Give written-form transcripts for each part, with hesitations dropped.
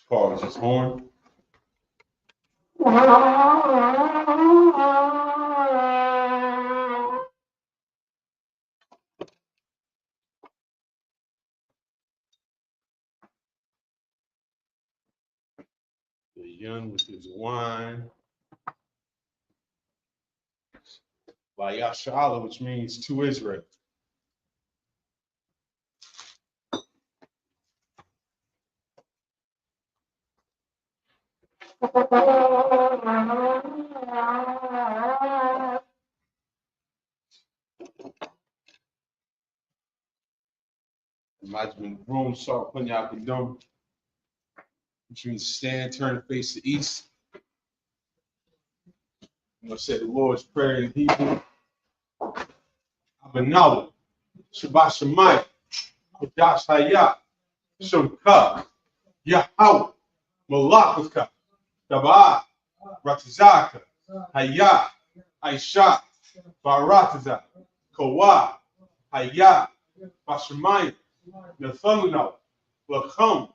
Pause his horn. The young with his wine. By Yashala, which means to Israel. Imagine the room start putting out the dumb, which means stand, turn to face the east. I'm going to say the Lord's Prayer in Hebrew. Abanawa, Shabbat Shemayim, Kodash Hayah, Shemka, Yahweh, Malachaka, Dabaa, Ratizaka, Hayah, Aisha, Barataza, Kawa, Hayah, Bashemayim, Nathanuna, Lacham,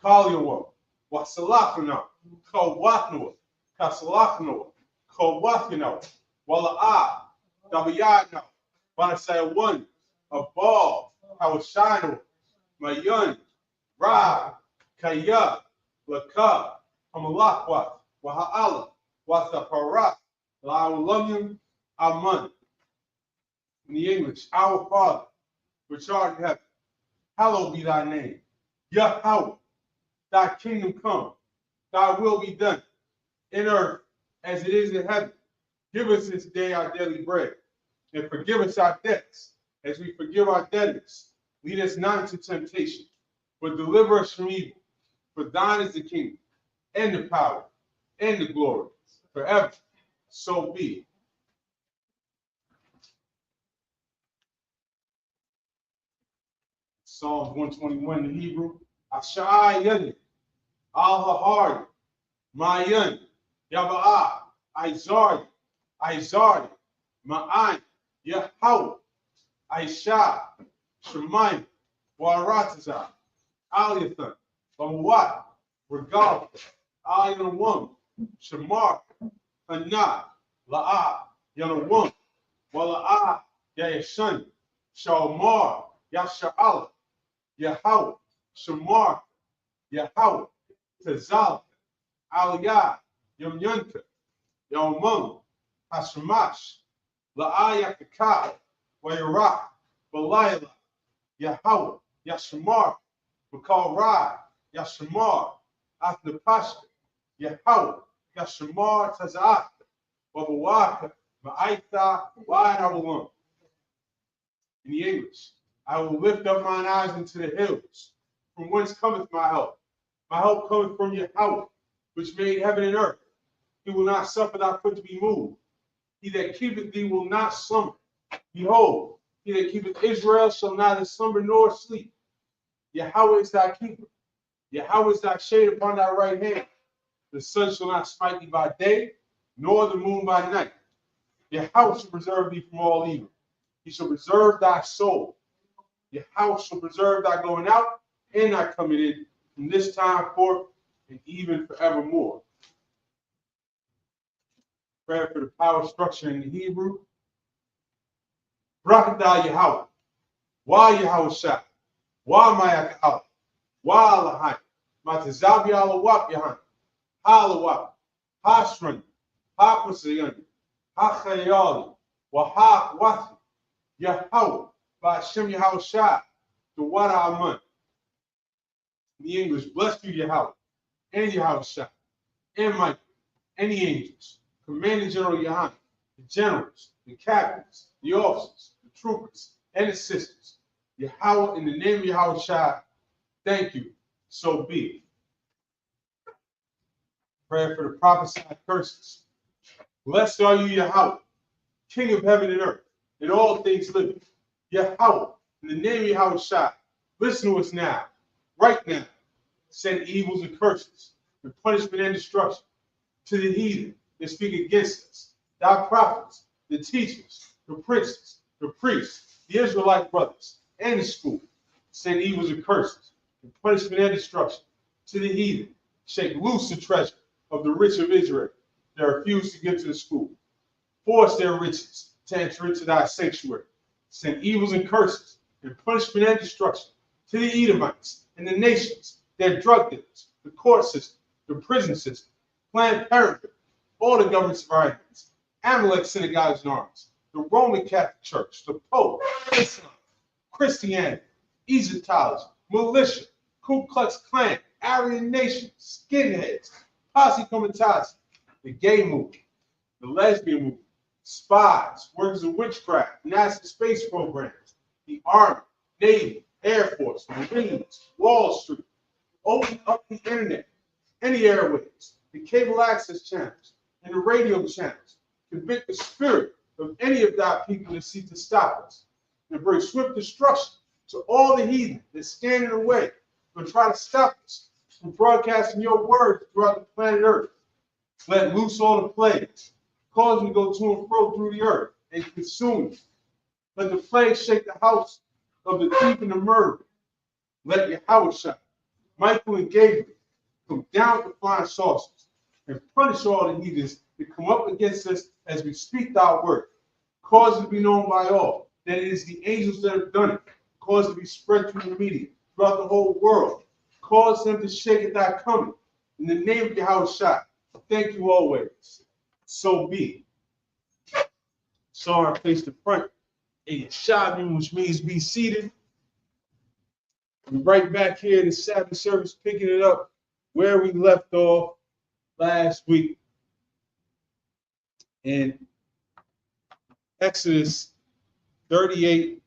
Kalyawa, Wasalachana, Kawatnua, Kasalachana, Kawathina, Wala'a, Dabayana, Banasaya one, Abal, Hawashino, Mayun, Ra, Kaya, Laka, Hamalakwa, Waha'ala, Wathapara, La'ulamyam, Aman. In the English, our Father, which art in heaven, hallowed be thy name. Yahweh, thy kingdom come, thy will be done, in earth as it is in heaven. Give us this day our daily bread, and forgive us our debts, as we forgive our debtors. Lead us not into temptation, but deliver us from evil. For thine is the kingdom, and the power, and the glory, forever. So be it. Psalms 121 in Hebrew. Ashai Yadin, Al-Hahari, Mayan, Yaba'ah, Izari, Ma'an, Yahweh, Aisha, Shemayim, Warataza, Aliathan, Bamwat, Regal, Ayanawum, Shamar, Hana, La'ah, Yanawum, Wala'ah, Yayashan, Shalmar, Yasha'ala, Yahweh, Shamar, Yahweh, Tazal, Aliyah, Yamyunka, Yomum, Hashamash, La'ayakaka, Wayarach, Balayla, Yahweh, Yashamar, Bakal Ra, Yashamar, Athnapashka, Yahweh, Yashamar, Tazaka, Wabawaka, Ma'aitha, Wa'anawalam. In the English, I will lift up mine eyes into the hills, from whence cometh my help. My help cometh from Yahweh, which made heaven and earth. He will not suffer thy foot to be moved. He that keepeth thee will not slumber. Behold, he that keepeth Israel shall neither slumber nor sleep. Yahweh is thy keeper. Yahweh is thy shade upon thy right hand. The sun shall not smite thee by day, nor the moon by night. Yahweh shall preserve thee from all evil. He shall preserve thy soul. Yahweh shall preserve thy going out and thy coming in from this time forth and even forevermore. Prayer for the power structure in the Hebrew. Brakatah Yahweh. Why Yahweh Shah? Why Mayakah? Why Allahai? Matazabi Alawap Yahan. Halawap. Hashran. Hapasayan. Hachayali. Wahak Wathi. Yahweh. Ba'ashem Yahweh Shah. The Wada Aman. In the English, bless you, Yahweh, and Yahweh Shah, and Michael, and the angels, Commanding General Yahan, the generals, the captains, the officers, the troopers, and the sisters. Yahweh, in the name of Yahweh Shah, thank you. So be it. Prayer for the prophesied curses. Blessed are you, Yahweh, King of heaven and earth, and all things living. Yahweh, in the name of Yahweh Shah, listen to us now, right now. Send evils and curses, and punishment and destruction to the heathen that speak against us, thy prophets, the teachers, the princes, the priests, the Israelite brothers, and the school. Send evils and curses, and punishment and destruction to the heathen. Shake loose the treasure of the rich of Israel that refuse to give to the school. Force their riches to enter into thy sanctuary. Send evils and curses and punishment and destruction to the Edomites and the nations, their drug dealers, the court system, the prison system, Planned Parenthood, all the governments of our enemies, Amalek synagogues and arms, the Roman Catholic Church, the Pope, Islam, Christianity, Egyptology, militia, Ku Klux Klan, Aryan Nation, skinheads, posse comitatus, the gay movement, the lesbian movement, spies, workers of witchcraft, NASA space programs, the Army, Navy, Air Force, Marines, Wall Street. Open up the internet, any airways, the cable access channels, and the radio channels. Convict the spirit of any of thy people that seek to stop us, and bring swift destruction to all the heathen that stand in the way and try to stop us from broadcasting your word throughout the planet Earth. Let loose all the plagues, cause them to go to and fro through the earth and consume it. Let the plagues shake the house of the thief and the murderer. Let Yahweh, Michael and Gabriel come down with flying saucers and punish all the heathens that come up against us as we speak thy word. Cause it to be known by all that it is the angels that have done it. Cause it to be spread through the media, throughout the whole world. Cause them to shake at thy coming. In the name of Yahweh, thank you always. So be it. So I place the front a Shabbat, which means be seated. We're right back here in the Sabbath service, picking it up where we left off last week in Exodus 38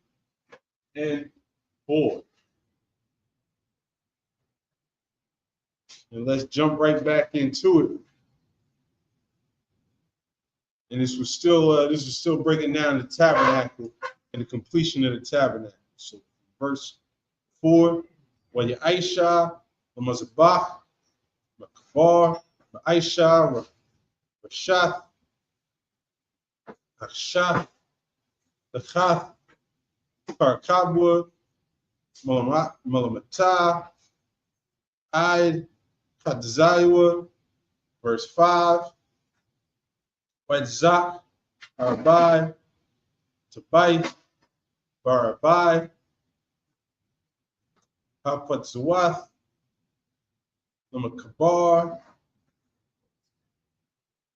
and 4. And let's jump right back into it. And this was still breaking down the tabernacle and the completion of the tabernacle. So verse 4, Aisha, Mazabach, Makabar, Aisha, Rashath, Akshath, Achath, Parakabwa, Malamata, Id, Kadzaiwa, verse 5, Wadzak, Arabai, Tabai, Barabai, Hapatzawath, Namakabar,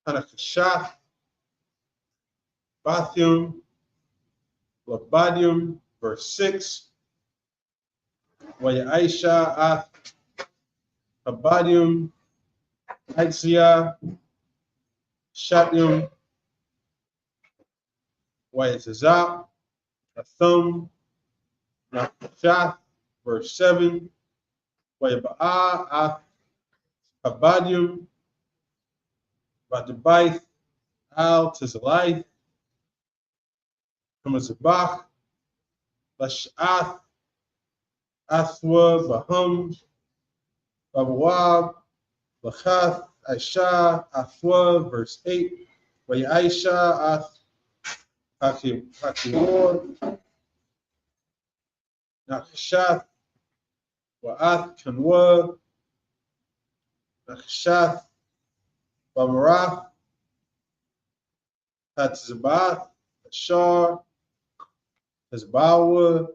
Hanakashath, Bathium, Labadium, verse 6, Aisha, Ath, Abadium, Aitzia, Shatium, Wayatazah, Athum, Nakashath, verse 7, Wayaba'a, Ath, Abadium, Badabaith, Al, Tizalith, Hamazabach, Lashath, Athwa, Bahum, Babawab, Lachath, Aisha, Athwa, verse 8, Aisha, Ath, Hakimor, Nakashath, Wa'ath, Kanwa, Nakashath, Bamarath, Hatzabath, Ashar, Hezbawa,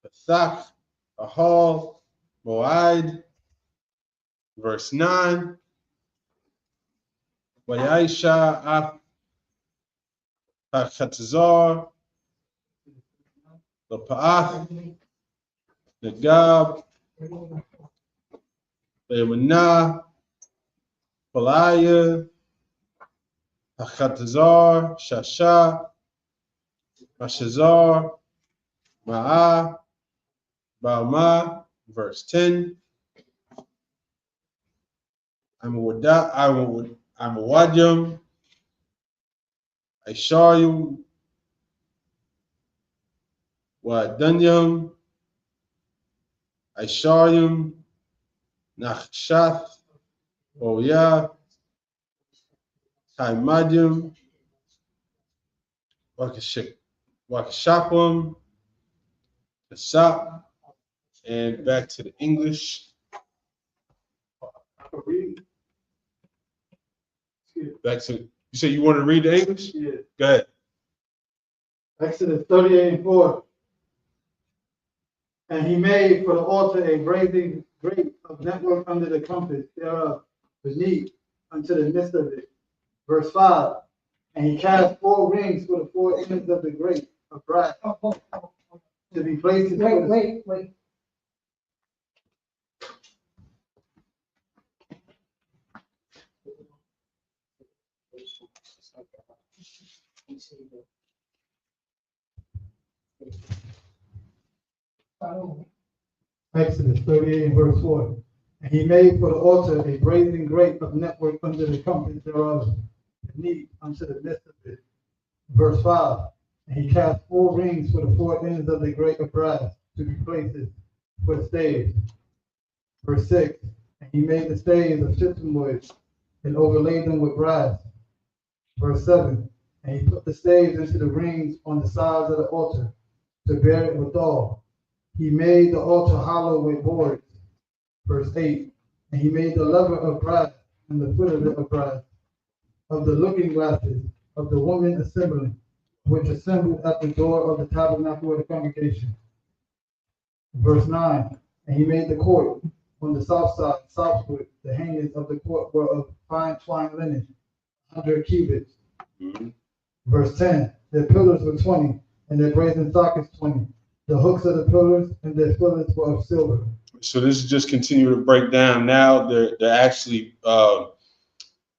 Athak, Ahal, Moed, verse 9, Wayaisha, Ath, Hachatzar, Lapa'ath, Nagab, Lemanah, Palaya, Hachatazar, Shasha, Mashazar, Ma'ah, Ba'ama, verse 10. I'm a Wadjum, Aishayum, Wadanyum, Aishayum, Nachshath, Oya, Taimadium, Wakashapum, Asap, and back to the English. Read. Back to, you said you want to read the English? Yeah. Go ahead. Exodus 38:4. And he made for the altar a brazen grate of network under the compass thereof, beneath unto the midst of it. Verse 5. And he cast 4 rings for the 4 ends of the grate of brass to be placed. Wait. Exodus 38 verse 4. And he made for the altar a brazen grate of network under the compass thereof, beneath unto the midst of it. Verse 5. And he cast 4 rings for the 4 ends of the grate of brass to be places for the staves. Verse 6. And he made the staves of shittim wood and overlaid them with brass. Verse 7. And he put the staves into the rings on the sides of the altar to bear it withal. He made the altar hollow with boards. Verse 8. And he made the lever of brass and the foot of it of brass, of the looking glasses of the woman assembling, which assembled at the door of the tabernacle of the congregation. Verse 9. And he made the court on the south side, southward. The hangings of the court were of fine twined linen, 100 cubits. Verse 10. Their pillars were 20, and their brazen sockets 20. The hooks of the pillars and their fillets were of silver. So this is just continue to break down. Now they're actually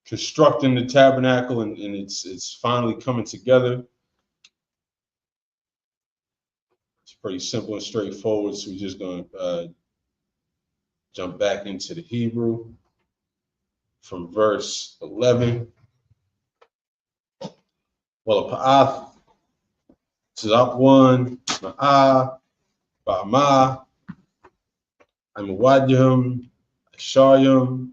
constructing the tabernacle, and it's finally coming together. It's pretty simple and straightforward. So we're just going to jump back into the Hebrew from verse 11. Well, Pa'ath, Tzap 1, Ma'ah, Ba'amah, Amawadyam, Asharyam,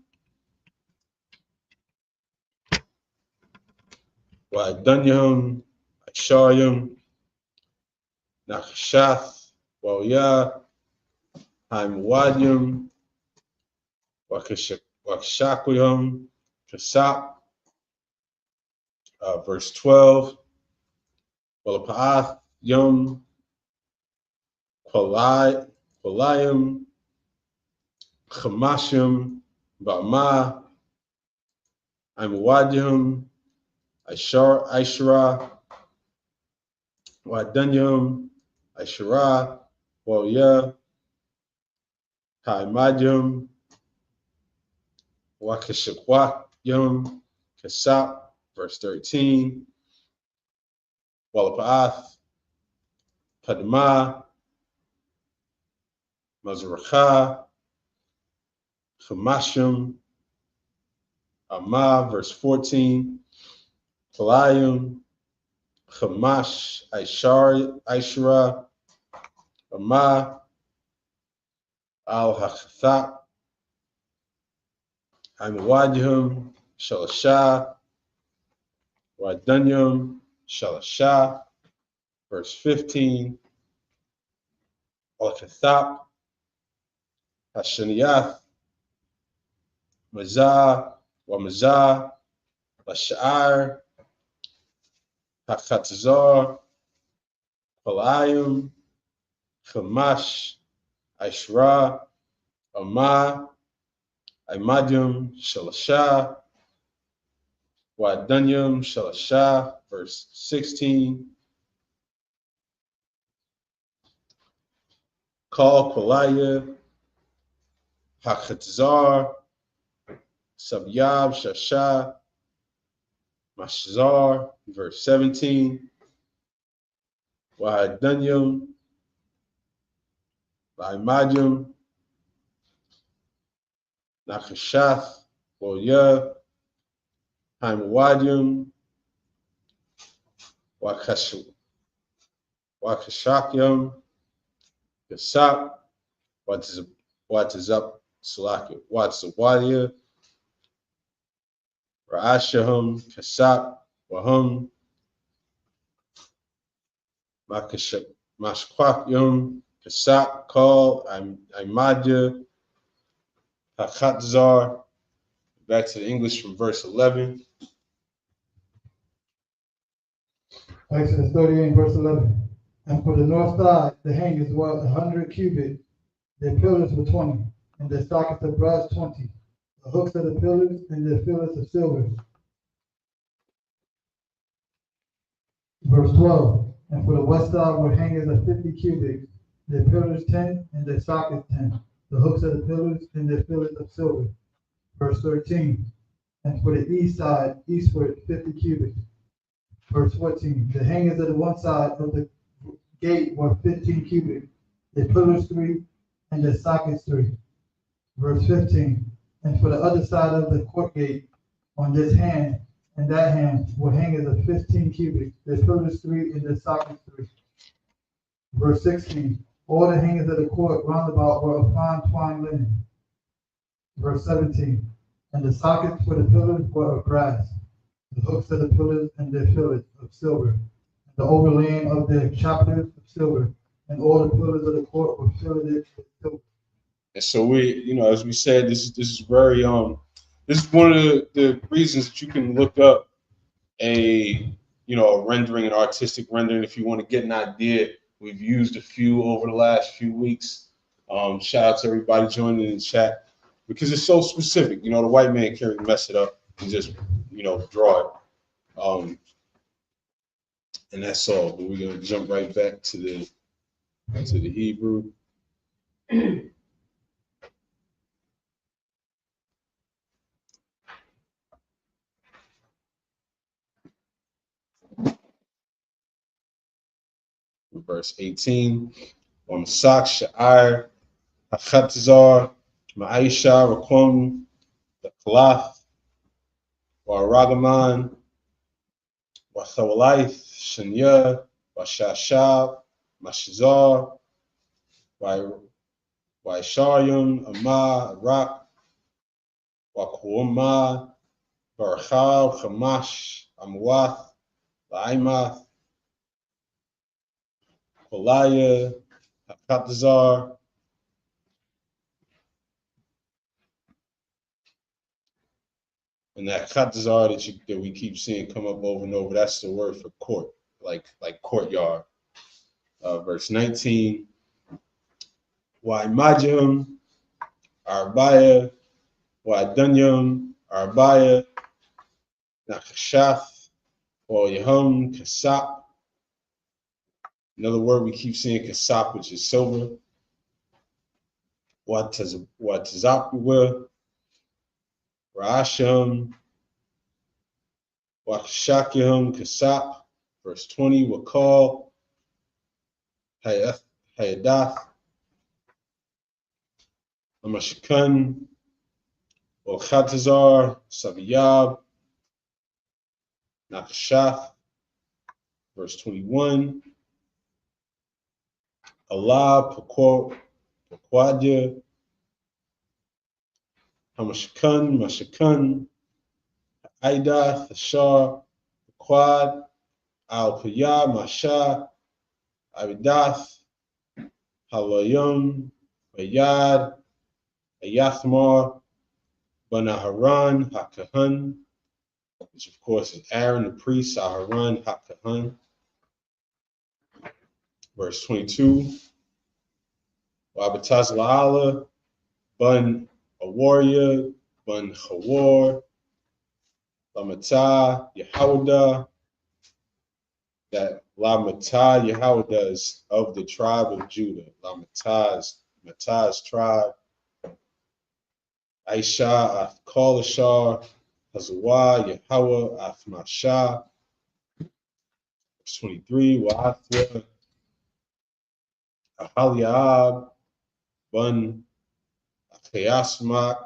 Wa'adanyam, Asharyam, Nachashath, Wa'uyah, Amawadyam, Wakashakwayam, Kasap. Verse 12. Walapa'ath Yom Kwalayim Chamashim Ba'ma Amawadyam Aishara Wa'adanyam Aishara Wa'uyah Ha'amadyam Wakashakwayam Kasap. Verse 13. Walapa'ath, Padma, Mazracha, Chamashim, Amah. Verse 14. Kalayim, Chamash, Aishara, Amah, Al-Hachathat, Amawadyam, Shalashah, Wa'adanyam, Shalashah. Verse 15. Al-Kathap, Hashaniyath, Mazah, Wamazah, Lasha'ar, Hachatzar, Palayim, Chamash, Aishra, Amah, Aimadyam, Shalashah, Wa'adanyam, Shalashah. Verse 16. Kal Kolaya, Hachatzar, Sabyab, Shashah, Mashzar. Verse 17. Wa'adanyam, Aimadyam, Nachashath, Wa'uyah, Hamawadyam, Wakashakyam, Kasap, Watazap, Salaki, Watzawadia, Ra'ashahum, Kasap, Wahum, Mashquakyam, Kasap, Kal, Imadya, Hachatzar, back to the English from verse 11. Exodus 38, verse 11. And for the north side, the hangings were 100 cubits, their pillars were 20, and their sockets of brass 20, the hooks of the pillars and their fillets of silver. Verse 12. And for the west side were hangings of 50 cubits, their pillars 10, and their sockets 10, the hooks of the pillars and their fillets of silver. Verse 13. And for the east side, eastward 50 cubits. Verse 14. The hangings of the one side of the gate were 15 cubits, their pillars 3, and their sockets 3. Verse 15. And for the other side of the court gate, on this hand and that hand, were hangings of 15 cubits, their pillars 3, and their sockets 3. Verse 16. All the hangings of the court round about were of fine twined linen. Verse 17. And the sockets for the pillars were of brass, the hooks of the pillars and their fillets of silver, and the overlaying of their chapters of silver, and all the pillars of the court were filleted with silver. And so we, as we said, this is very this is one of the reasons that you can look up a rendering, an artistic rendering, if you want to get an idea. We've used a few over the last few weeks. Shout out to everybody joining in the chat because it's so specific. The white man can't really mess it up and just draw it. And that's all. But we're gonna jump right back to the Hebrew. Verse 18. Sak Sha'ar Hachatzar Ma'aisha Rakom the Kalath Waragaman Wathawalaith Shanya Washashab Mashizar Waisharyum Ama Rak Wakuama Barachal Hamash Amwath Laimath Kolaya, Hakatazar, and that Hakatazar that we keep seeing come up over and over, that's the word for court, like courtyard. Verse 19, Waimajim, Arbaya, Waidanyam, Arbaya, Nakashath, Yahum, Kasap. Another word we keep seeing, kasap, which is silver. Watazapua, Rasham, Wakashakyam, kasap. Verse 20, Wakal, Hayadath, Amashakan, Wakhatazar, Sabiyab, Nakashath. Verse 21, Allah, Pakwadya, Hamashakan, Mashakan, Aidath, Ashar, Pakwad, Al Paya, Masha, Abidath, Halayum, Bayad, Ayathmar, Banaharan, Hakahan, which of course is Aaron the priest, Aharan, Hakahan. Verse 22, Wabataz La'ala, Bun a warrior, Bun Hawar, Lamata, Yehawda, that Lamata, Yehawda is of the tribe of Judah. Lamata's tribe. Aisha, Afkalashar, Hazawah, Yehawah, Afmasha. Verse 23, Wa'athwa, Ahaliab, Bun Achayasmak,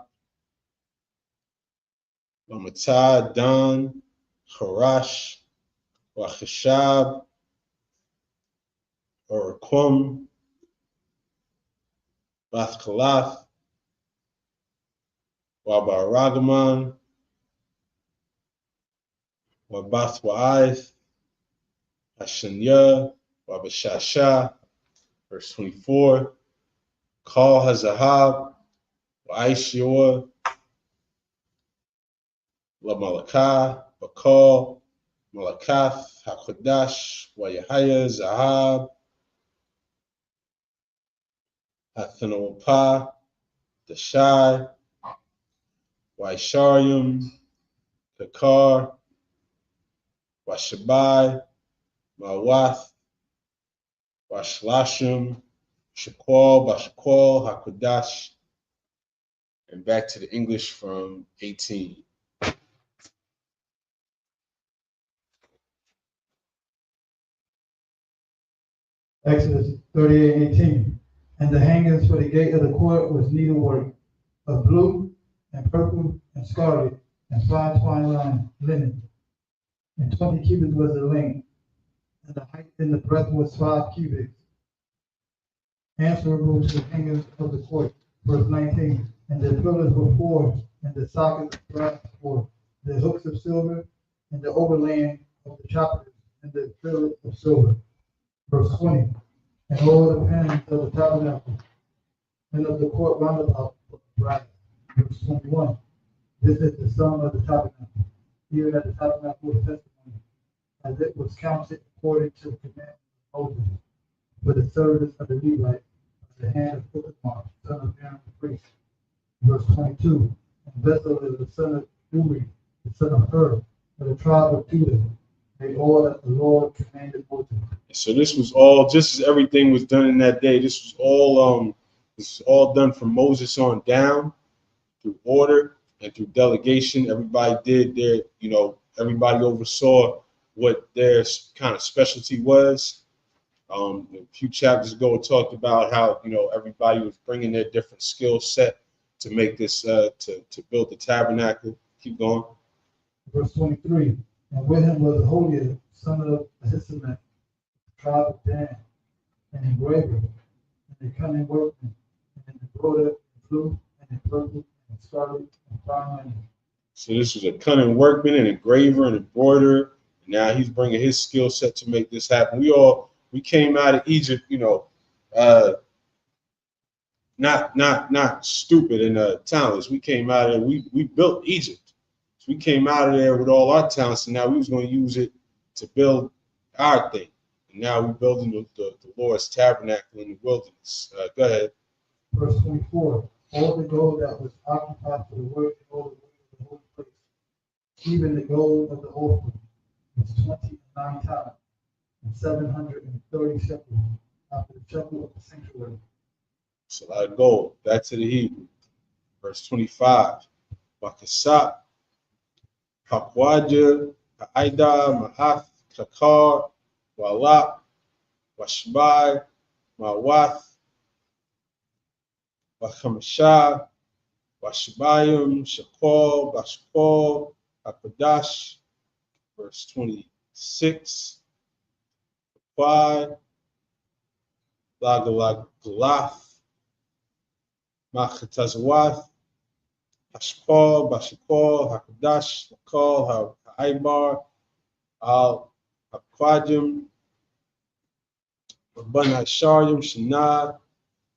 Lamata, Dan, Harash, Wachashab, Orakum, Bathkalath, Wabaragaman, Wabathwa'ith, Hashanya, Wabashasha. Verse 24, Kal Hazahab, Wa'ishior, La Malakah, Bakal, Malakath, Hakodash, Wayahaya, Zahab, Hathanopah, Dashai, Waisharium, Kakar, Washabai, Mawath, Washlashim, Shaqual, Bashqual, Hakodash, and back to the English from 18. Exodus 38:18. And the hangings for the gate of the court was needlework of blue and purple and scarlet and fine twine linen. And 20 cubits was the length, and the height and the breadth was 5 cubits, answerable to the hangings of the court. Verse 19. And the pillars were 4, and the sockets of brass 4, the hooks of silver, and the overlaying of the chopper, and the fillet of silver. Verse 20. And all the pins of the tabernacle and of the court round about were brass. Verse 21. This is the sum of the tabernacle, even at the tabernacle of testimony, as it was counted according to the command of Moses, for the service of the Levite, at the hand of Ithamar, son of Aaron the priest. Verse 22. And Bezalel, the son of Uri, the son of Hur, of the tribe of Judah, made all that the Lord commanded Moses. So this was all, just as everything was done in that day, this was all done from Moses on down, through order and through delegation. Everybody did their, everybody oversaw what their kind of specialty was. A few chapters ago, it talked about how, everybody was bringing their different skill set to make this, to build the tabernacle. Keep going. Verse 23. And with him was Holiah, son of Ahisamach, tribe of Dan, an engraver, and a cunning workman, and an embroiderer in blue, and in purple, and scarlet, and fine linen. So this was a cunning workman, an engraver, an embroiderer. And now he's bringing his skill set to make this happen. We came out of Egypt, not stupid and talentless. We came out of there. We built Egypt. So we came out of there with all our talents, and now we was going to use it to build our thing. And now we're building the Lord's tabernacle in the wilderness. Go ahead. Verse 24. All the gold that was occupied for the work and all the work of the holy place, even the gold of the offering, was 29 talents and 730 shekels after the shekel of the sanctuary. It's a lot of gold. Back to the Hebrew. Verse 25. Wakasap, Pakwaja, Ha'ida, Ma'ath, Kakar, Walak, Washbai, Mawath, Wachamashah, Washabayim, Shakol, Bashkol, Hakodash. Verse 26. Kwad, Lagalagalath, Machatazawath, Hashkol, Bashakol, Hakodash, Lakol, Haibar, Al Hakwadim, Rabban Hasharim, Shanad,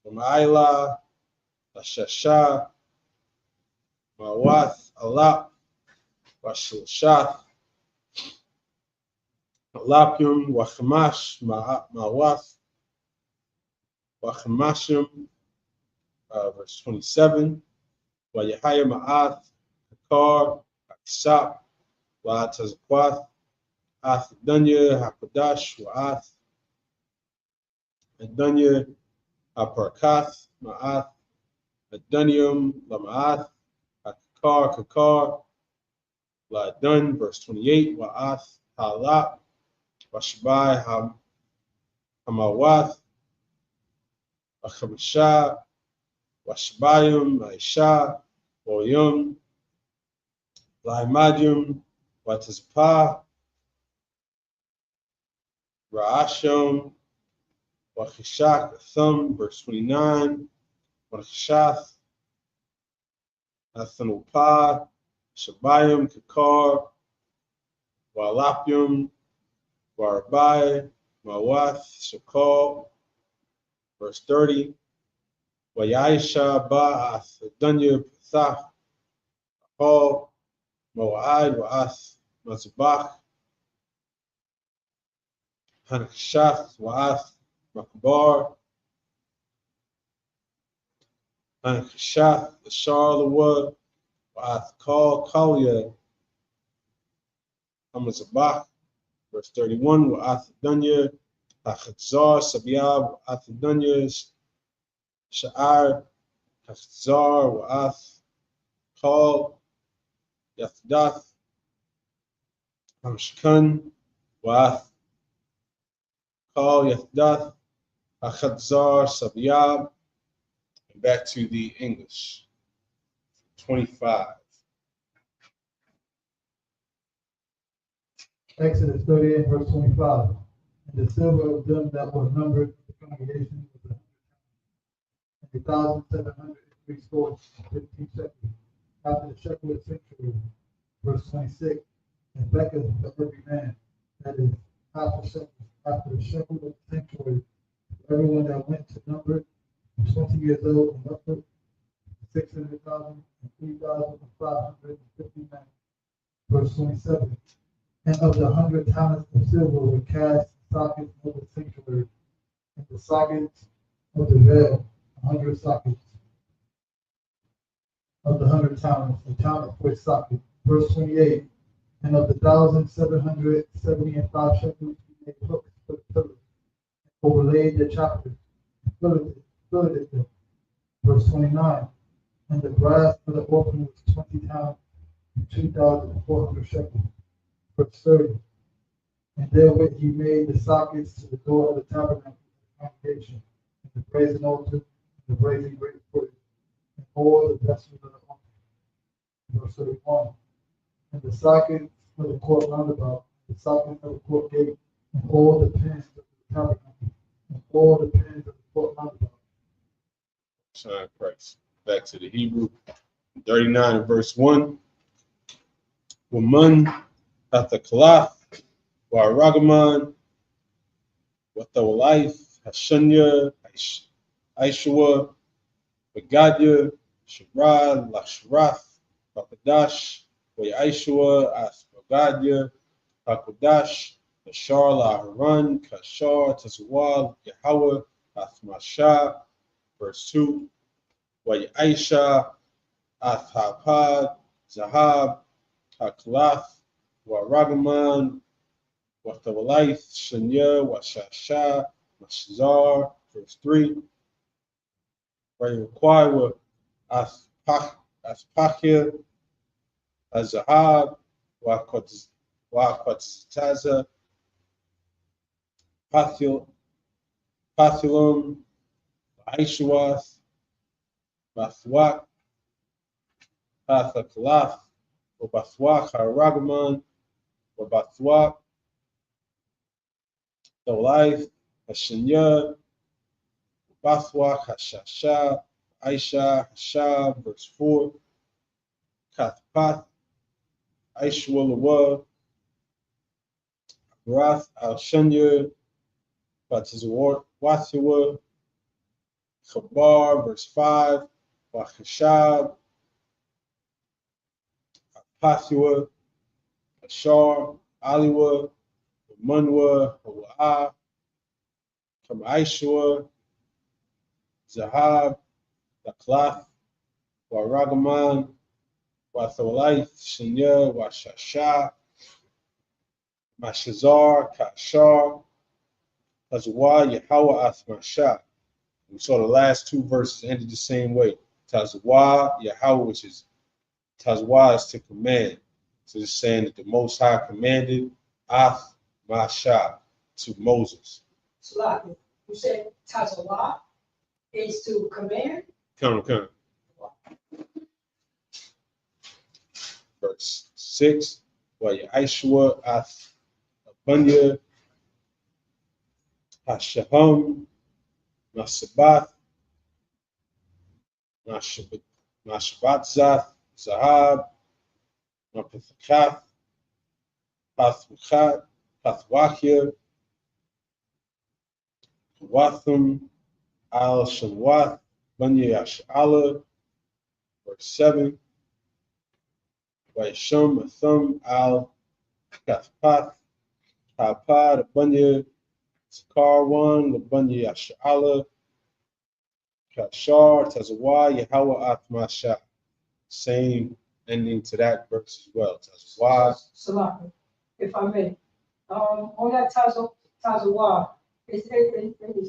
Ramaila, Lashasha, Mawath, Alap, Washalshath, Alapyum, Wachamash, Mawath, Wachamashim, verse 27. Wayahaya Ma'ath, Kakar, Akisap, Wa'atazakwath, Ath Dunya, Hakodash, Wa'ath, Adunya, Aparkath, Ma'ath, Adunyum, Lama'ath, Kakar, La'adun, verse 28, Wa'ath, Halap, Washbai, Hamawath, Achamashah, Washbayum, Aisha, Oyum, Laimadium, Watazpah, Ra'asham, Wachishak, Thumb, verse 29, Wachishath, Athanupah, Shabayim, Kakar, Walapyum, Warabai, Mawath, Shakal, verse 30, Wayaisha Ba'ath, Dunya Pathach, Hall, Mo'ad Wa'ath Mazbach, Hanakshaf Wa'ath Makbar, Hanakshaf Charlewood, Wa'ath Kalia, Hamazabach, verse 31, Wa'ath Dunya, Hachatzar Sabiab, Wa'ath Dunya, Sha'ar, Hachatzar, Wa'ath Kal, Yathdath, Hamshkan, Wa'ath Kal, Yathdath, Hachatzar Sabiab, and back to the English. 25. Exodus 38, verse 25. And the silver of them that were numbered of the congregation was 1,703 scores, 15 shekels, after the shekel of sanctuary. Verse 26. And Becca for every man, that is half a shekel, after the shekel of the sanctuary, everyone that went to number 20 years old and upward, 600,000 and 3,550 men. Verse 27. And of the 100 talents of silver were cast sockets of the sanctuary, and the sockets of the veil, 100 sockets. Of the 100 talents, a talent for a socket. Verse 28. And of the 1,775 shekels, he made hooks for the pillars, overlaid the chapters, and filleted them. Verse 29. And the brass for the orphan was 20 talents, and 2,400 shekels. Verse 30. And therewith he made the sockets to the door of the tabernacle of the congregation, and the brazen altar, and the brazen great footage, and all the vessels of the altar. Verse 31. And the sockets of the court roundabout, the sockets of the court gate, and all the pins of the tabernacle, and all the pins of the court roundabout. Shine Christ. Back to the Hebrew. 39 verse 1. Waman Hathakalaf, Waragaman, Wathawalife, Hashanya, Aishua, Begadia, Shabra, Lashrath, Bakadash, Aishua, Asbagadia, Hakodash, Ashar, Laharan, Kashar, Tazawal, Yahweh, Athmasha, verse 2. Aisha, Athapad, Zahab, Haklath, Waragaman, Wathawalaith, Shanya, Washasha, Mashazar, verse 3. Require Aspachia, Azahab, Wakwataza, Pathulum, Aishawath, Bathwak, Pathakalaf, Bathwak, Haragaman, Bathwak, the life, Hashanya, Bathwak, Hashasha, Aisha, Hashab, verse 4, Kathpath, Aishwalawa, Rath, Al-Shanya, Batizawathiwa, Chabar, verse 5, Bachashab, Pathua, Ashar, Aliwa, Munwa, Hawa'ah, Kamaishua, Zahab, Daklath, Waragaman, Watholaith, Shinya, Washasha, Mashazar, Kashar, Tazwa, Yahweh, Athmasha. We saw the last two verses ended the same way. Tazwa, Yahweh, which is Tazwa is to command. So it's saying that the Most High commanded Ath Masha to Moses. Salaki, you said Tazawah is to command? Come. Verse 6. Aishwa Ath Abunya Hashaham Nasabath Nashabatzath Zahab Napithakath Pathwachat Pathwachia Watham Al Shamwath Bunya Yash'ala. Verse 7. Waishum, Athum, Al, Kathpath, Hapa, the Bunya, Sakar one, the Bunya Ash'ala, Kashar, Tazawah, Yahweh Athmasha. Same ending to that verse as well. Tazawah. Salaki, if I may, on that Tazawah, is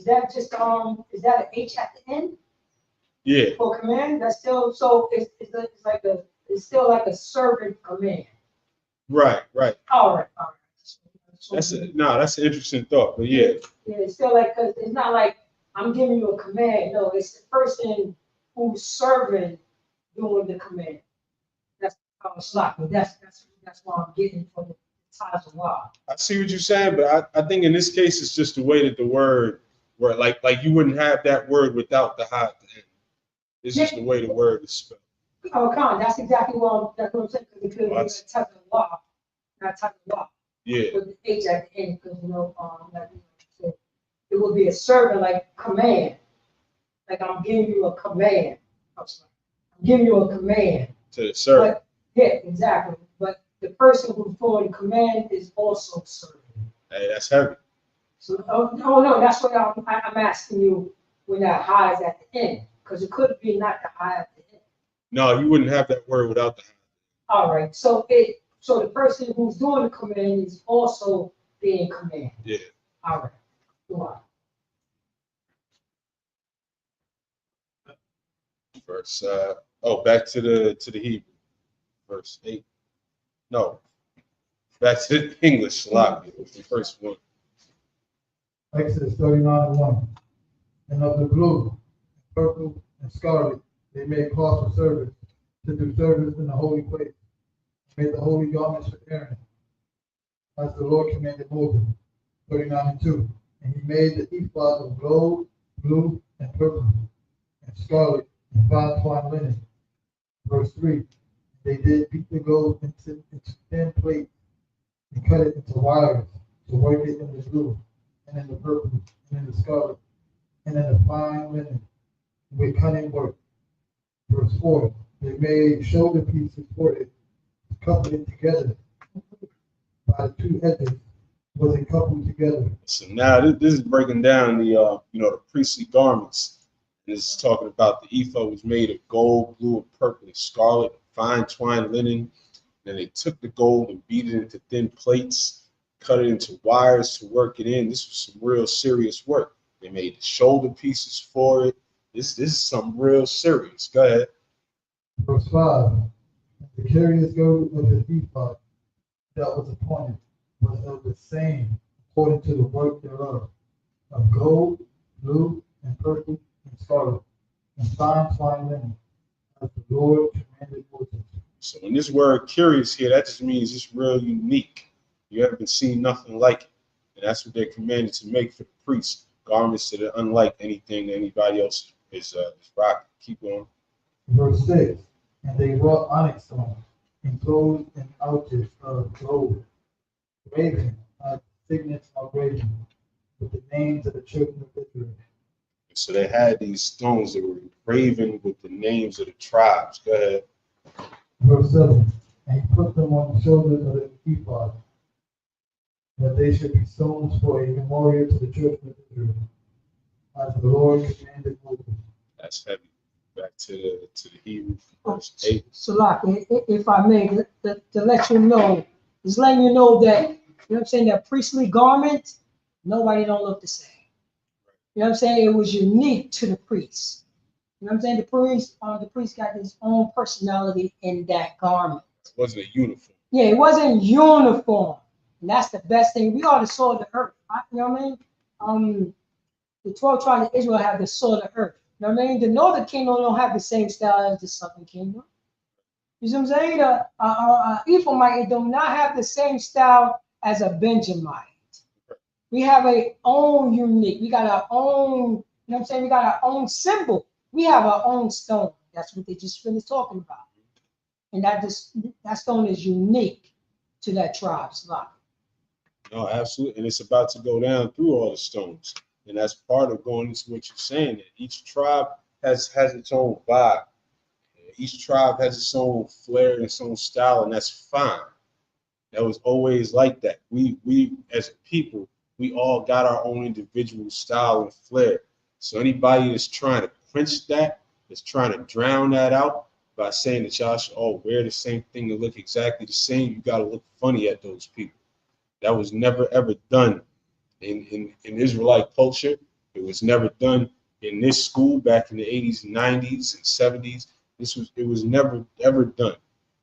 that just, is that an H at the end Yeah, for command? That's still, so it's still like a servant command. right. All right. That's an interesting thought, but yeah. Yeah, it's still like, cause it's not like I'm giving you a command. No, it's the person who's serving doing the command. That's how it's like. That's why I'm getting from the Tazawah. I see what you're saying, but I think in this case it's just the way that the word like you wouldn't have that word without the ha at the end. It's just the way the word is spelled. Oh, come on, that's exactly what I'm saying. Because it could be Tazawah, not Tazawah. Yeah. With the H at the end, because it would be a servant like command. Like I'm giving you a command. I'm giving you a command. To the servant. Yeah, exactly. But the person who's doing command is also serving. Hey, that's heavy. So, no, that's what I'm asking you when that high is at the end, because it could be not the high at the end. No, you wouldn't have that word without the ha. All right. So the person who's doing the command is also being commanded. Yeah. All right. Go on. Verse back to the Hebrew. Verse 8. No. Back to the English Salafi, the first one. Exodus 39:1. And of the blue, purple, and scarlet, they made cloths for service, to do service in the holy place. They made the holy garments for Aaron, as the Lord commanded Moses. 39:2. And he made the ephod of gold, blue, and purple, and scarlet, and fine twined linen. Verse 3. They did beat the gold into thin plates, and cut it into wires, to work it in the blue, and in the purple, and in the scarlet, and in the fine linen, with cunning work. Verse 4. They made shoulder pieces for it, coupled it together. By the two edges was it coupled together. So now this is breaking down the priestly garments. This is talking about the ephod was made of gold, blue, and purple, and scarlet, fine twined linen. Then they took the gold and beat it into thin plates, cut it into wires to work it in. This was some real serious work. They made the shoulder pieces for it. This is some real serious. Go ahead. Verse 5. The curious gold of his ephod that was appointed was of the same, according to the work thereof, of gold, blue, and purple, and scarlet, and fine twined linen, as the Lord commanded Moses. So when this word curious here, that just means it's real unique. You haven't seen nothing like it. And that's what they're commanded to make for the priests. Garments that are unlike anything anybody else is rocking. Keep going. Verse 6. And they wrought onyx stones, enclosed in ouches of gold, graven, signets are graven, with the names of the children of Israel. So they had these stones that were engraven with the names of the tribes. Go ahead. Verse 7. And he put them on the shoulders of the ephod, that they should be stones for a memorial to the children of Israel, as the Lord commanded Moses. That's heavy. Back to the Hebrew, verse 8. Salaki, if I may, to let you know, just letting you know that, you know what I'm saying, that priestly garment, nobody don't look the same. You know what I'm saying? It was unique to the priest. You know what I'm saying? The priest got his own personality in that garment. It wasn't a uniform. Yeah, it wasn't uniform. And that's the best thing. We are the soil of the earth. You know what I mean? The 12 tribes of Israel have the soil of the earth. You know what I mean? The northern kingdom don't have the same style as the southern kingdom. You see what I'm saying? The Ephraimite do not have the same style as a Benjamite. We have our own unique. We got our own, you know what I'm saying? We got our own symbol. We have our own stone. That's what they just finished talking about. And that stone is unique to that tribe. No, absolutely. And it's about to go down through all the stones. And that's part of going into what you're saying, that each tribe has its own vibe. each tribe has its own flair and its own style, and that's fine. That was always like that. We as a people, we all got our own individual style and flair. So anybody that's trying to quench that, that's trying to drown that out by saying that y'all should all wear the same thing and look exactly the same, you got to look funny at those people. That was never ever done in Israelite culture. It was never done in this school back in the 80s and 90s and 70s. It was never ever done.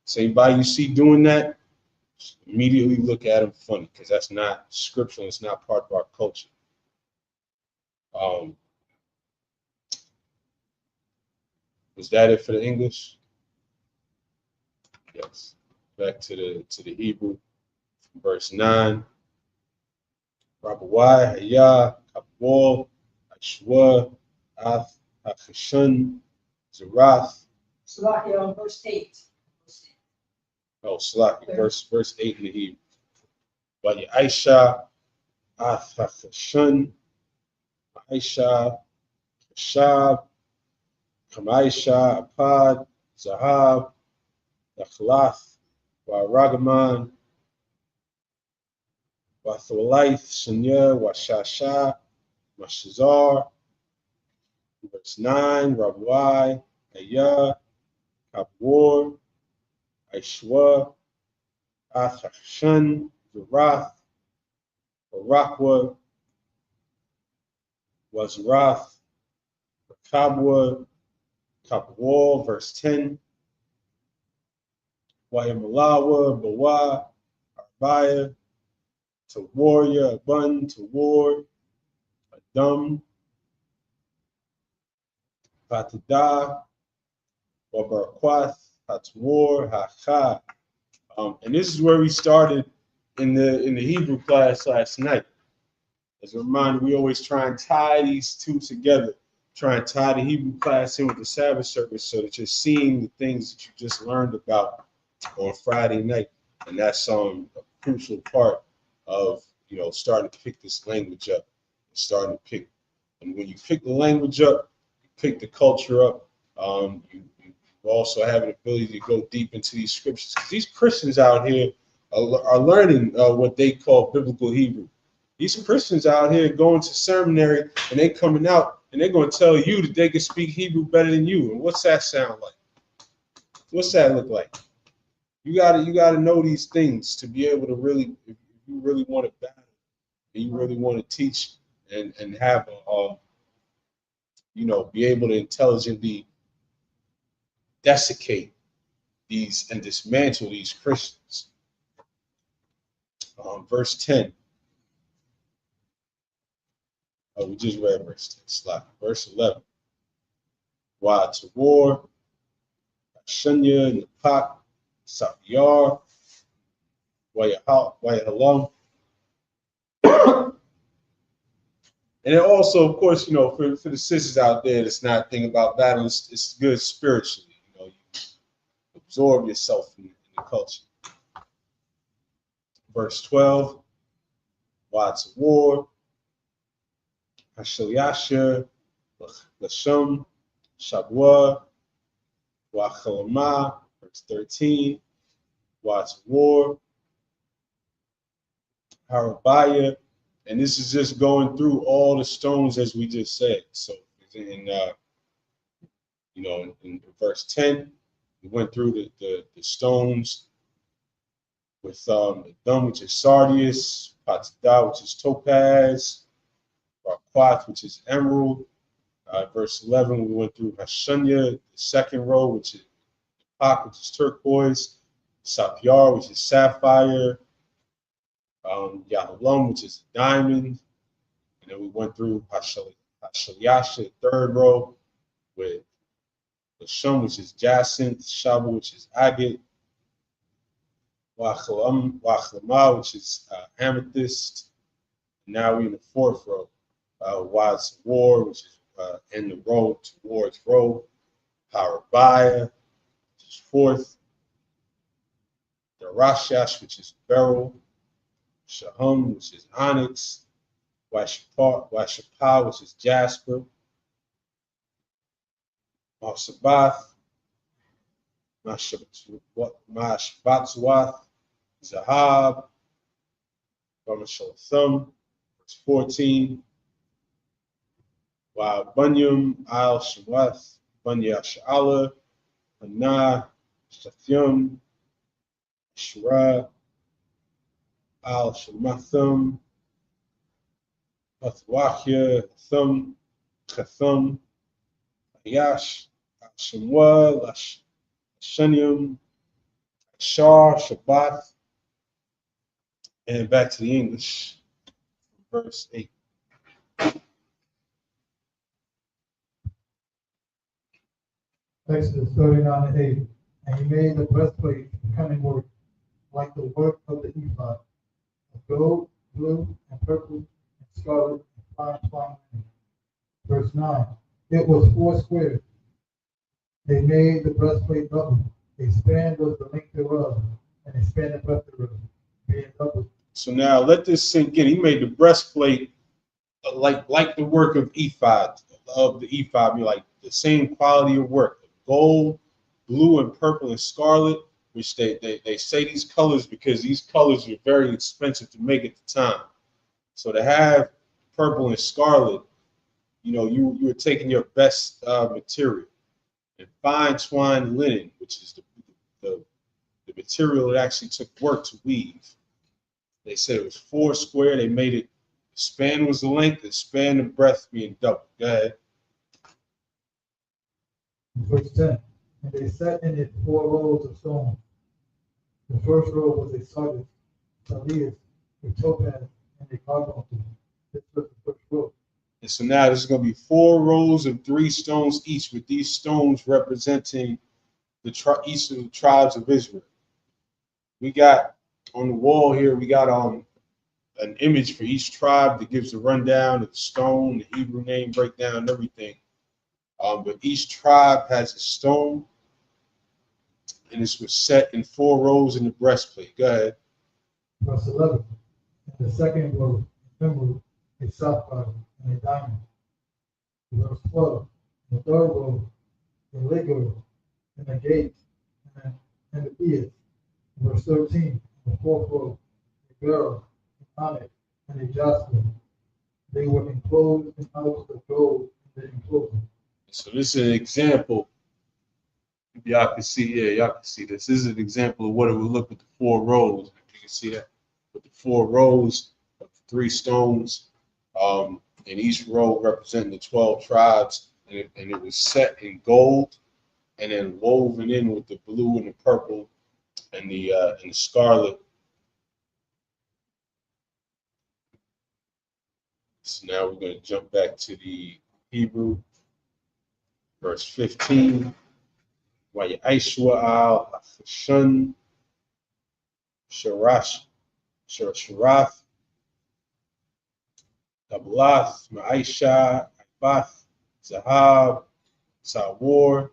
So anybody you see doing that, immediately look at them funny, because that's not scriptural. It's not part of our culture. Was that it for the English? Yes. Back to the Hebrew, verse 9. Rabawai, Hayah, Kabul, Ashwa, Ath, Achashun, Zerath. Salakia, verse 8. Oh, Salaki, verse 8 in the Hebrew. But Aisha, Ath, Achashun, Aisha, Kashab, Kamaisha, Apad, Zahab, Nachlath, Waragaman, Watholaith, Shanya, Washasha, Mashazar. Verse 9, Rabuai, Ayah, Kabor, Aishwa, Athachshan, Zerath, Barakwa, Wazrath, Kabwa, Kabwal, verse 10, Wayamalawa, Bawa, Arbaya, to warrior, Abun, to war, Adam, Patadah, Wabarquath, Hatwar, Hacha. And this is where we started in the Hebrew class last night. As a reminder, we always try and tie these two together, try and tie the Hebrew class in with the Sabbath service so that you're seeing the things that you just learned about on Friday night. And that's a crucial part of, starting to pick this language up, and when you pick the language up, you pick the culture up, you also have an ability to go deep into these scriptures. These Christians out here are learning what they call biblical Hebrew. These Christians out here going to seminary, and they coming out and they're going to tell you that they can speak Hebrew better than you. And what's that sound like? What's that look like? You gotta know these things to be able to really, if you really want to battle and you really want to teach and have be able to intelligently desiccate these and dismantle these Christians. Verse 10. Oh, we just read verse 10. Slide. Verse 11. Wa to war, Shunya, Napak, Sapyar, Wayahalam. And then also, of course, for the sisters out there that's not thinking about battle, it's good spiritually. You absorb yourself in the culture. Verse 12. Wa to war, Hashalyasha, Lashum, Shabwa, Wachalama, verse 13, Watts War, Harabaya, and this is just going through all the stones as we just said. So in verse 10, we went through the stones with Dum, which is sardius, Patida, which is topaz, Raquath, which is emerald. Verse 11, we went through Hashunya, the second row, which is Pak, which is turquoise, Sapyar, which is sapphire, Yahalum, which is diamond, and then we went through Hashalyasha, third row, with the Shum, which is jacinth, Shabu, which is agate, Wachlama, which is amethyst. Now we're in the fourth row, Watts War, which is in the road towards road, Parabaya, which is fourth, the Rashash, which is beryl, Shahum, which is onyx, Washapa, which is jasper, Sabbath, Mashbatzwath, Zahab, Thumb, verse 14. Wa Bunyum al Shawath, Bunya Sha'ala, Hana, Shathyum, Shra, al Shamathum, Athwahya, Thumb, Kathum, Ayash, Shamwa, Shanium, Shar, Shabbat, and back to the English, verse 8. Exodus 39:8. And he made the breastplate of cunning work, like the work of the ephod, of gold, blue, and purple, and scarlet, and fine twined linen. Verse 9. It was 4 squares. They made the breastplate double. A span was the length thereof, and a span the breadth thereof, being double. So now let this sink in. He made the breastplate like the work of the ephod, like the same quality of work. Gold, blue, and purple and scarlet, which they say these colors because these colors are very expensive to make at the time. So to have purple and scarlet, you were taking your best material. And fine twined linen, which is the material that actually took work to weave. They said it was 4 square. They made it. The span was the length. The span and breadth being double. Go ahead. Verse 10. And they set in it 4 rows of stone. The first row was a sardis, sardius, a topaz, and a carbuncle. This was the first row. And so now this is going to be 4 rows of 3 stones each, with these stones representing each of the tribes of Israel. We got on the wall here, we got an image for each tribe that gives a rundown of the stone, the Hebrew name breakdown, and everything. But each tribe has a stone, and this was set in 4 rows in the breastplate. Go ahead. Verse 11. And the second row, emerald, a sapphire, and a diamond. Verse 12. The third row, a ligure, and a gate, and a ears. Verse 13. The fourth row, a beryl, an onyx, and a jasper. They were enclosed in houses of gold in the enclosure. So this is an example. Y'all can see, y'all can see this. This is an example of what it would look with the 4 rows. You can see that with the 4 rows of 3 stones, and each row representing the 12 tribes, and it was set in gold, and then woven in with the blue and the purple and the scarlet. So now we're going to jump back to the Hebrew, verse 15. Wa'yashua al Shun Sharath Tablath Ma'aisha Bath Zahab Sawar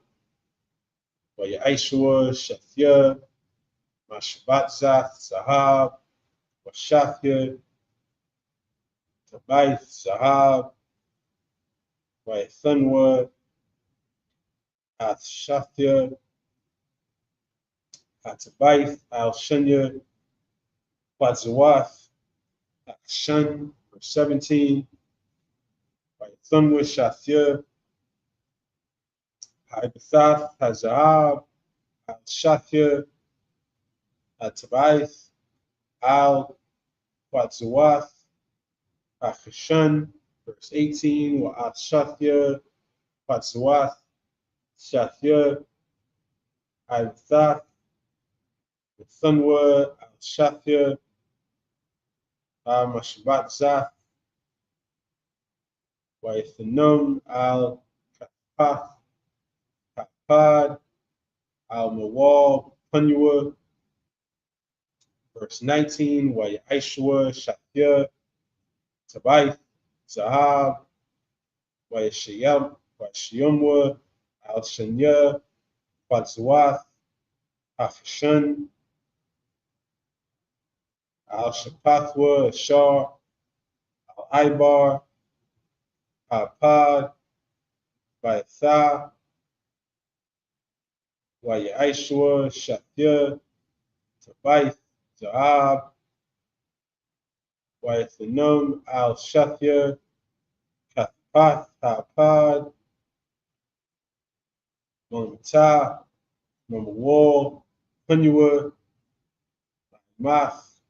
Wa'yashua Shathya Mashbatzath Zahab Washathya Tabaith Zahab Wa'ythunwa Shathya Atabaith al Shunya Quadzawath Shun, verse 17. Thunwa Shathya Haibathath Hazahab al Shathya Atabaith al Quadzawath Shun, verse 18. Wa Shathya Quadzawath Shathya Haibathath Thunwa al Shathya Mashbatzath Waithanum al Kapath Kapad al Mawal Punua. Verse 19. Waishua Shathya Tabaith Zahab Waishiyumwa al Shanya Quadzawath Afshan al Shapathwa Ashar al Ibar Papad Baitha Wayaishua, Shathia, Tabaith, Zaab, Wayathanum, Al Shathia, Kathpath, Hapad, Mamata, Mamawal, Punua, Math,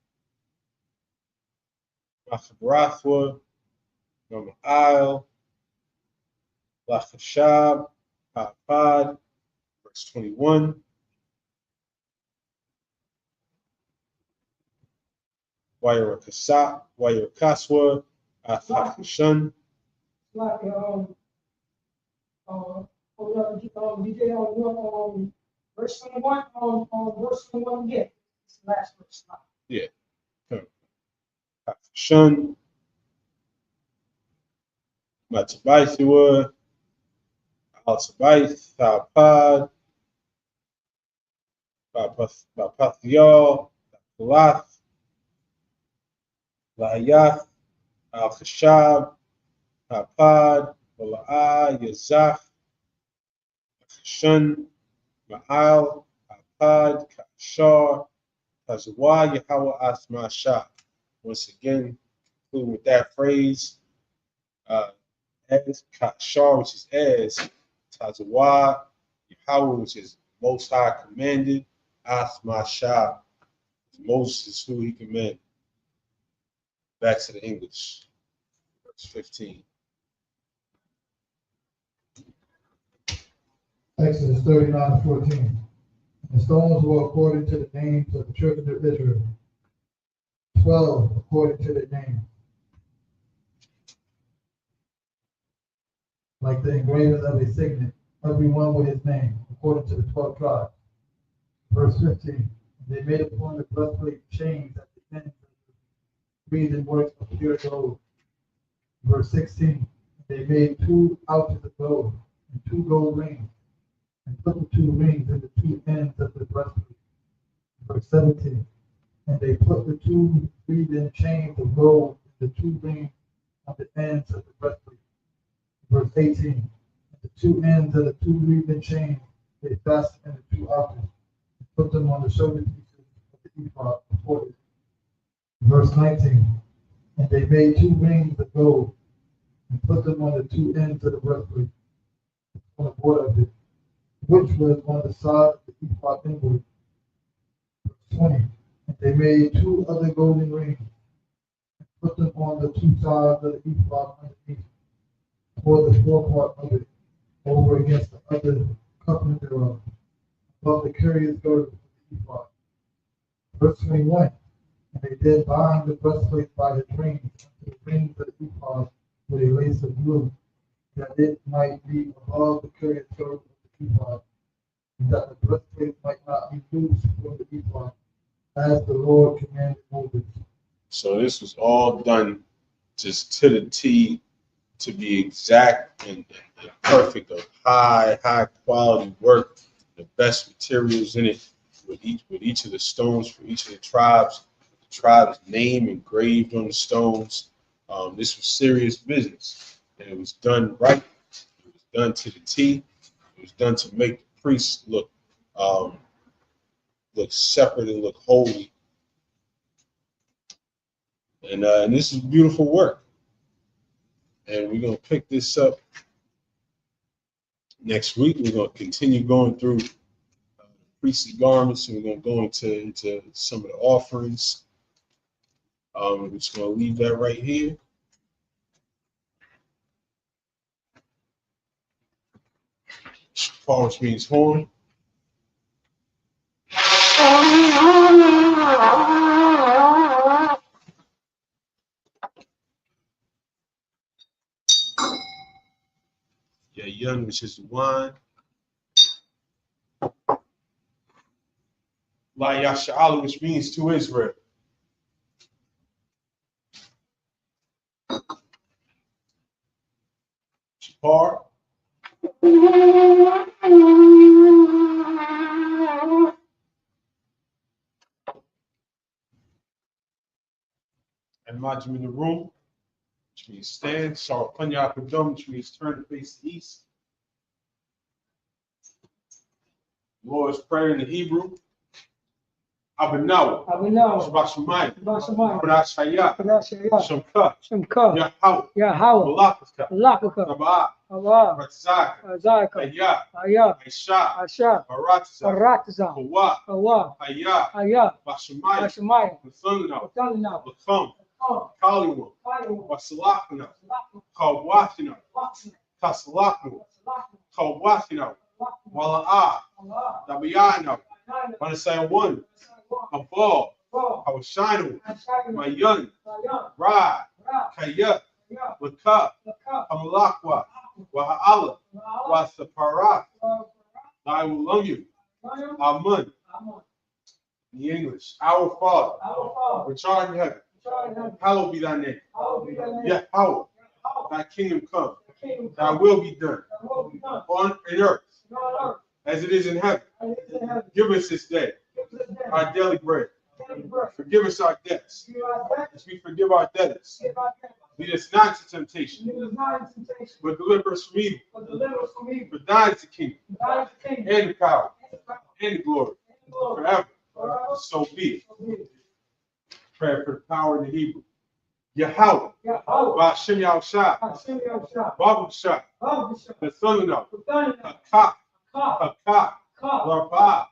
Machabarathwa, Mama'al, Lachashab, Hapad, verse 21. Wayrakaswa, Athakashan. Like, hold up, DJ, verse 21, verse 21 again. It's the last verse. Yeah. Athakashan, Matabaithua, Al-Tabaith, Thalpad, Bapathial, Lath, Lahayath, Al-Khashab, Hapad, Wala'a, Yazach, Shun, Ma'al, Hapad, Kashar, Tazwa, Yahweh, Asma, Shah. Once again, including with that phrase, as Kashar, which is as, Tazwa, Yahweh, which is Most High commanded, Asma, Shah, Moses is who he commanded. Back to the English, verse 15. Exodus 39:14. The stones were according to the names of the children of Israel, 12 according to their name, like the engraving of a signet, every one with his name, according to the 12 tribes. Verse 15. They made upon the breastplate chains at the ends of the wreathen works of pure gold. Verse 16. They made 2 ouches of gold and 2 gold rings, and put the 2 rings in the 2 ends of the breastplate. Verse 17. And they put the 2 wreathen chains of gold in the 2 rings on the ends of the breastplate. Verse 18. At the 2 ends of the 2 wreathen chains they fastened in the 2 ouches, and put them on the shoulder pieces of the ephod before it. Verse 19. And they made 2 rings of gold and put them on the 2 ends of the breastplate, on the border of it, which was on the side of the ephod inward. Verse 20. And they made 2 other golden rings and put them on the 2 sides of the ephod underneath, toward the forepart of it, over against the other coupling thereof, above the curious girdle of the ephod. Verse 21. And they did bind the breastplate by the rings unto the rings of the ephod with a lace of blue, that it might be above the curious girdle of the ephod, and that the breastplate might not be loose from the ephod, as the Lord commanded Moses. So this was all done just to the T, to be exact and perfect, of high quality work, the best materials in it, with each of the stones for each of the tribes name engraved on the stones. This was serious business, and it was done right. It was done to the T. It was done to make the priests look separate and look holy. And this is beautiful work. And we're gonna pick this up next week. We're gonna continue going through priestly garments, and we're gonna go into some of the offerings. We're just gonna leave that right here. Shofar, which means horn. Yeah, yun, which is wine. La Yasha'alu, which means to Israel. Shofar. And Majim in the room, which means stand. Sarapanya Padum, which means turn to face the east. Lord's Prayer in the Hebrew. Abinawa. Abinawa. Shabbat Shemayim. Shabbat Shemayim. Kodash Hayah. Kodash Hayah. Shemka. Shemka. Yahweh. Yahweh. Malakaka. Malakaka. Sabah. Allah. Batzaka. Zaka. Hayah. Ayah. Aisha. Asha. Baratza. Baratza. Hawa. Hawa. Hayah. Ayah. Bashemayim. Bashemayim. Bethunna. Batalina. Bethum. Oh. Kaliwa. Kaliwa. Basalakna. Kawashina. Kasalakna. Kawashina. Wala'ah. Allah. Dabayana. Manasayawan. Abal. Hawashinu. Mayan. Ra. Kaya. Laka. Amalakwa. Waha'ala. Wasapara. I will love you. Amen. In the English. Our Father, which art in heaven, hallowed be thy name. Yahweh, thy kingdom come. Thy will be done on earth as it is in heaven. Give us this day our daily bread. Forgive us our debts as we forgive our debtors. Lead us not into temptation, but deliver us from evil. For thine is the kingdom, and the power, and the glory, forever. So be it. Prayer for the power in the Hebrew. Yahweh, Ba'ashem Yahushua, Baruch Shah, Bethunna, Hakak, Hakak, Larba,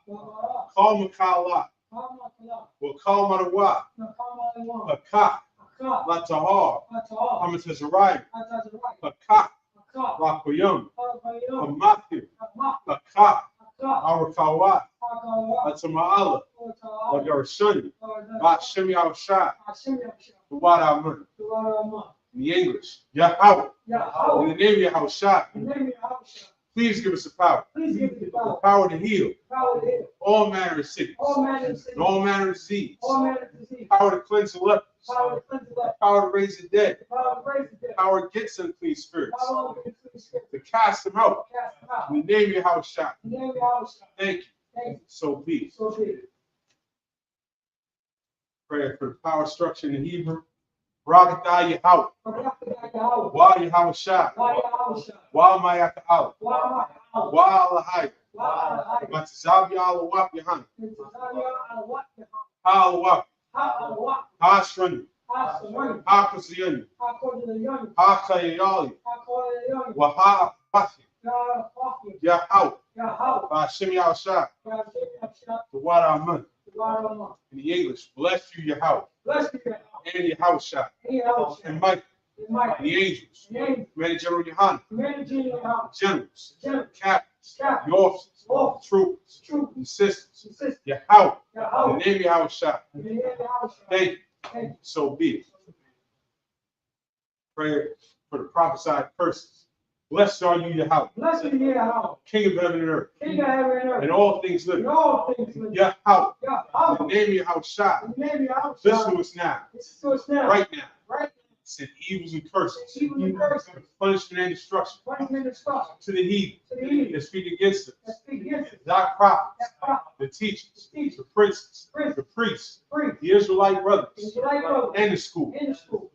Kal Makala, Wakal Madawa, Hakak, Latahar, Hamatazariah, Hakak, Rakuyum, Hamathu, Hakak, Arakawa, Atama'ala, Lagarashani, Ba'ashem Yahushua, Wadamun. In the English, Yahweh, in the name of Yahushua, please give us the power. The power to heal all manner of sickness, and all manner of disease. Power to cleanse the lepers. Power to raise the dead. Power against unclean spirits. To cast them out. In the name of Yahushua. Thank you. So be it. Prayer for the power structure in the Hebrew. Barakatah Yahweh. Wa Yahushua. Wa Mayaka'ala. Wa Alahai. Matzav Yalawap Yahan. Halawap. Hashrani. Hakasiyani. Hakayali. Wahafathi. Yahweh. Ba'ashem Yahushua. The water Amen. In the English, bless you, Yahweh. And Yahushua. And Michael. And the angels. Commander General Yohanan. Generals. Captains. The officers. Troopers. And sisters. Yahweh. In the name of Yahushua. Thank you. So be it. Prayer for the prophesied persons. Blessed are you, Yahweh. King of heaven and earth. And all things living. Yahweh. In the name of Yahushua. Listen to us now. Right now. Send evils and curses. Punishment and destruction. To the heathen that speak against us. Thy prophets. The teachers. The princes. The priests. The Israelite brothers. And the school.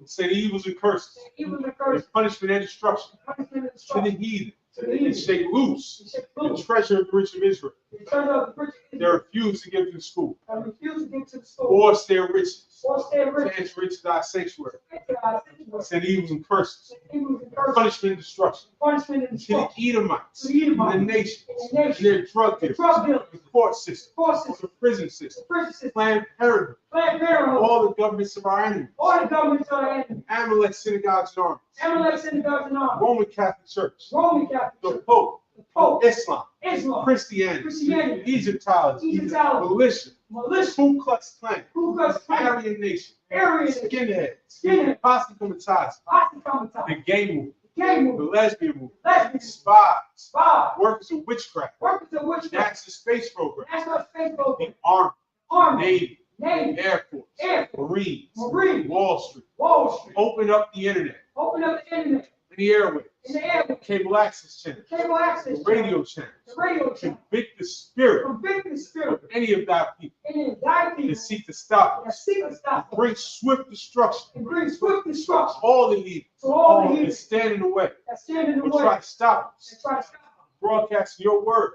Send evils and curses. And punishment and destruction. To the heathen. And shake loose the treasure of the rich of Israel. They refuse to give to the school. Force their riches. Chance rich to thy sanctuary. Send evils and curses. Punishment and destruction. To the Edomites. The nations. And their drug dealers. The court system. The prison system. Planned Parenthood. All the governments of our enemies. Amalek synagogues and armies. Roman Catholic Church. The Pope. Islam. Christianity. Egyptology. Militia. Ku Klux Klan. Aryan Nation. Skinheads. Posse Comitatus. The gay movement. The lesbian movement. Spies. Workers of witchcraft. NASA space program. The Army. Navy. Air Force. Marines. Wall Street. Open up the internet. In the airways. Cable access channel. The radio channel. Convict the spirit of any of thy people that seek to stop us. Bring swift destruction. All the evil that stand in the way. Will try to stop us. Broadcast your word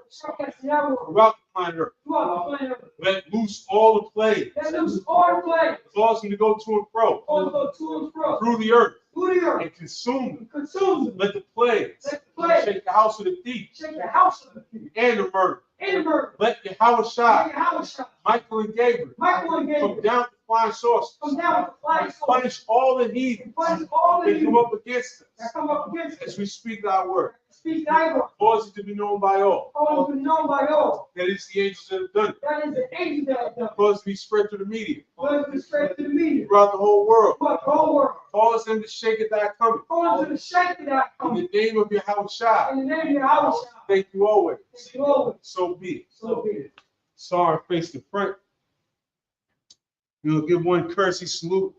throughout the planet Earth. throughout the planet Earth. Let loose all the plagues. Let loose all the plagues. Cause them to go to and fro All go to and fro. through the earth Through the earth. and consume them. Consume them. Let the plagues Let the plagues shake the house of the thief shake the house of the thief. and the murder. And the murder. Let Yahushua, Let Yahushua, Michael and Gabriel Michael and come Gabriel down to flying saucers. come down with the flying And sword. punish all the heathens Punish all the that come evil up against that us come up against as us. we speak thy word. Speak thy word. Cause it to be known by all. Cause it to be known by all. That it's the angels that have done it. That is the angel that have done it. Cause it to be spread through the media Cause it to spread to the media. throughout the whole world. But the whole world. Cause them to shake at thy coming. Cause it to shake to that In coming. the name of Yahushua. In the name of Yahushua. Thank you always. Thank you always. So be it. So be it. Sorry, face the front. We'll give one courtesy salute.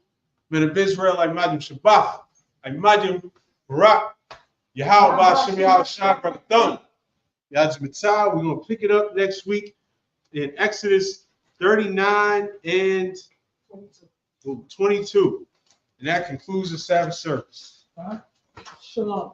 Men of Israel, I imagine Shabbat. I imagine Barak. Yahweh Bashem Yahushua Brakathon. Yajmitzah. We're going to pick it up next week in Exodus 39 and 22. And that concludes the Sabbath service. Shalom.